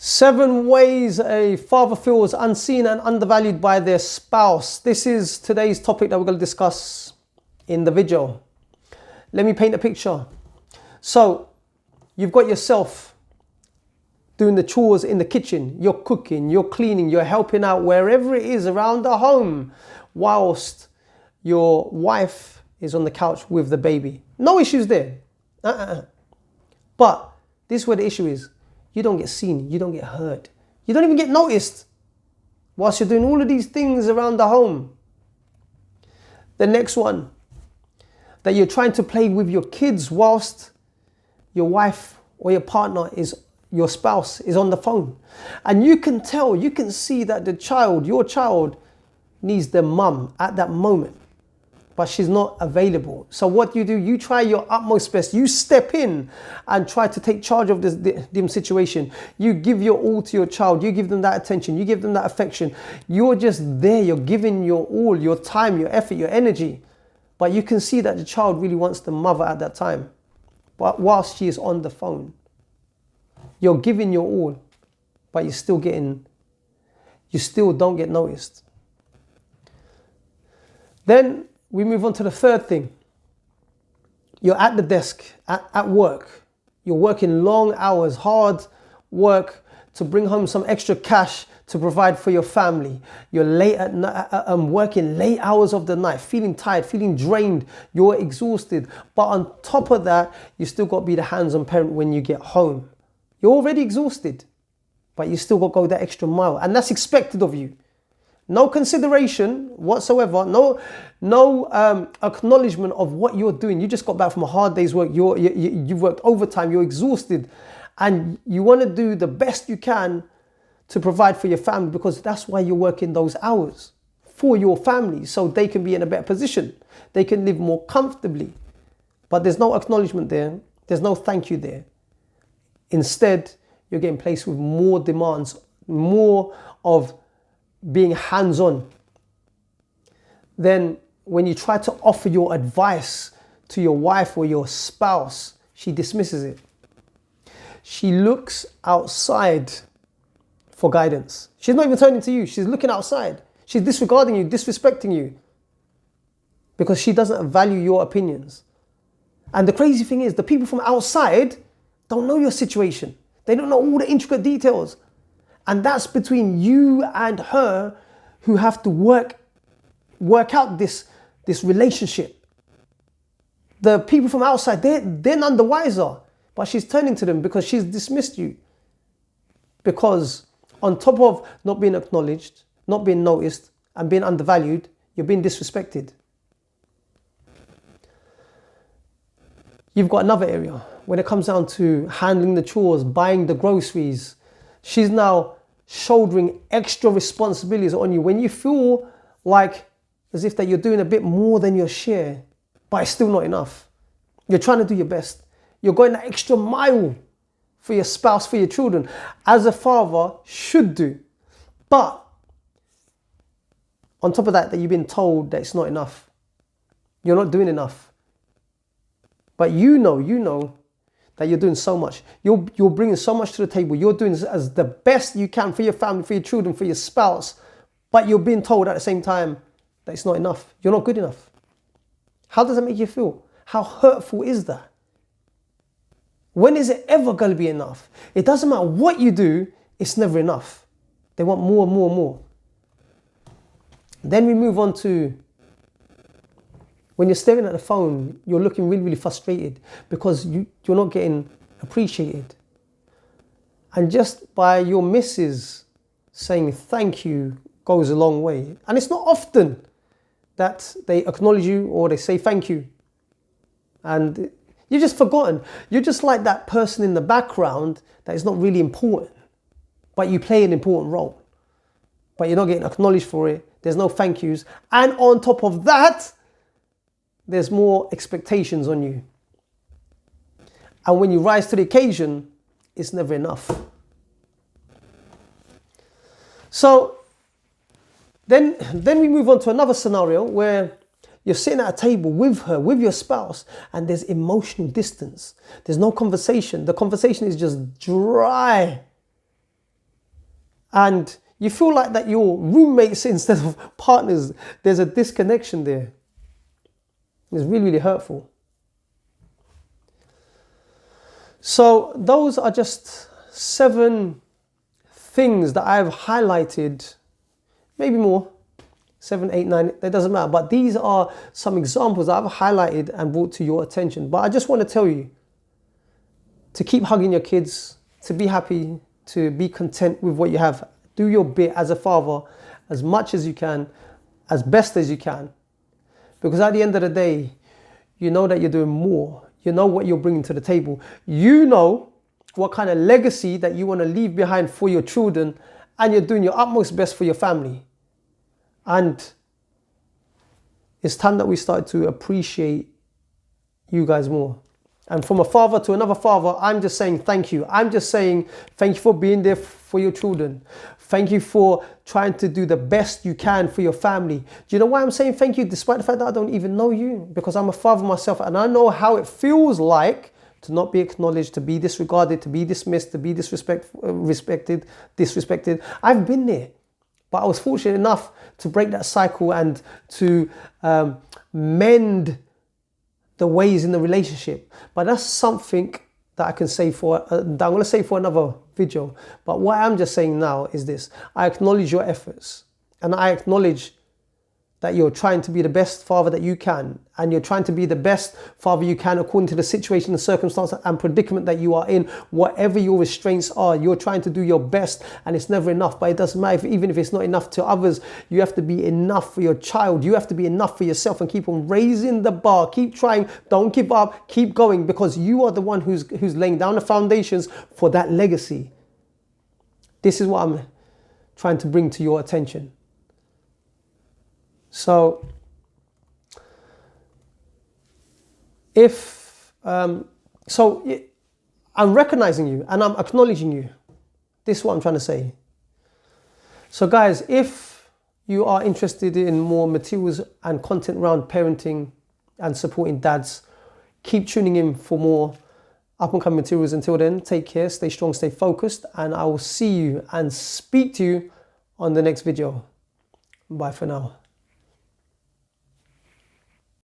7 ways a father feels unseen and undervalued by their spouse. This is today's topic that we're going to discuss in the video. Let me paint a picture. So you've got yourself doing the chores in the kitchen. You're cooking, you're cleaning, you're helping out wherever it is around the home, whilst your wife is on the couch with the baby. No issues there. But this is where the issue is. You don't get seen, you don't get heard. You don't even get noticed whilst you're doing all of these things around the home. The next one, that you're trying to play with your kids whilst your wife or your partner your spouse is on the phone. And you can tell, you can see that your child needs their mum at that moment, but she's not available. So what you do, you try your utmost best. You step in and try to take charge of this situation. You give your all to your child. You give them that attention. You give them that affection. You're just there. You're giving your all, your time, your effort, your energy. But you can see that the child really wants the mother at that time. But whilst she is on the phone, you're giving your all, but you still don't get noticed. Then we move on to the third thing. You're at the desk, at work. You're working long hours, hard work to bring home some extra cash to provide for your family. You're late at night, working late hours of the night, feeling tired, feeling drained. You're exhausted. But on top of that, you still got to be the hands-on parent when you get home. You're already exhausted, but you still got to go that extra mile. And that's expected of you. No consideration whatsoever, no acknowledgement of what you're doing. You just got back from a hard day's work. You've worked overtime, you're exhausted, and you want to do the best you can to provide for your family, because that's why you're working those hours, for your family, so they can be in a better position. They can live more comfortably. But there's no acknowledgement there. There's no thank you there. Instead, you're getting placed with more demands, more of being hands-on. Then when you try to offer your advice to your wife or your spouse, she dismisses it. She looks outside for guidance. She's not even turning to you. She's looking outside. She's disregarding you, disrespecting you, because she doesn't value your opinions. And the crazy thing is, the people from outside don't know your situation. They don't know all the intricate details. And that's between you and her, who have to work out this relationship. The people from outside, they're none the wiser, but she's turning to them because she's dismissed you. Because on top of not being acknowledged, not being noticed, and being undervalued, you're being disrespected. You've got another area when it comes down to handling the chores, buying the groceries. She's now shouldering extra responsibilities on you when you feel like as if that you're doing a bit more than your share, but it's still not enough. You're trying to do your best. You're going that extra mile for your spouse, for your children, as a father should do. But on top of that, you've been told that it's not enough. You're not doing enough. But you know that you're doing so much. You're bringing so much to the table. You're doing as the best you can for your family, for your children, for your spouse. But you're being told at the same time that it's not enough. You're not good enough. How does that make you feel? How hurtful is that? When is it ever going to be enough? It doesn't matter what you do, it's never enough. They want more and more and more. Then we move on to when you're staring at the phone, you're looking really, really frustrated because you're not getting appreciated. And just by your missus saying thank you goes a long way. And it's not often that they acknowledge you or they say thank you. And you're just forgotten. You're just like that person in the background that is not really important, but you play an important role. But you're not getting acknowledged for it. There's no thank yous. And on top of that, there's more expectations on you. And when you rise to the occasion, it's never enough. So then we move on to another scenario where you're sitting at a table with her, with your spouse, and there's emotional distance. There's no conversation. The conversation is just dry. and you feel like that you're roommates instead of partners, there's a disconnection there. It's really, really hurtful. So those are just 7 things that I've highlighted, maybe more, 7, 8, 9, it doesn't matter. But these are some examples that I've highlighted and brought to your attention. But I just want to tell you to keep hugging your kids, to be happy, to be content with what you have. Do your bit as a father as much as you can, as best as you can. Because at the end of the day, you know that you're doing more. You know what you're bringing to the table. You know what kind of legacy that you want to leave behind for your children, and you're doing your utmost best for your family. And it's time that we start to appreciate you guys more. And from a father to another father, I'm just saying thank you. I'm just saying thank you for being there for your children. Thank you for trying to do the best you can for your family. Do you know why I'm saying thank you, despite the fact that I don't even know you? Because I'm a father myself, and I know how it feels like to not be acknowledged, to be disregarded, to be dismissed, to be disrespected. I've been there. But I was fortunate enough to break that cycle and to mend the ways in the relationship. But that's something that I can say for, that I'm going to say for another video. But what I'm just saying now is this. I acknowledge your efforts, and I acknowledge that you're trying to be the best father that you can, and you're trying to be the best father you can according to the situation, the circumstance and predicament that you are in. Whatever your restraints are, you're trying to do your best, and it's never enough. But it doesn't matter, even if it's not enough to others, you have to be enough for your child. You have to be enough for yourself, and keep on raising the bar. Keep trying, don't give up, keep going, because you are the one who's laying down the foundations for that legacy. This is what I'm trying to bring to your attention. So, I'm recognizing you and I'm acknowledging you. This is what I'm trying to say. So guys, if you are interested in more materials and content around parenting and supporting dads, keep tuning in for more up and coming materials. Until then, take care, stay strong, stay focused, and I will see you and speak to you on the next video. Bye for now.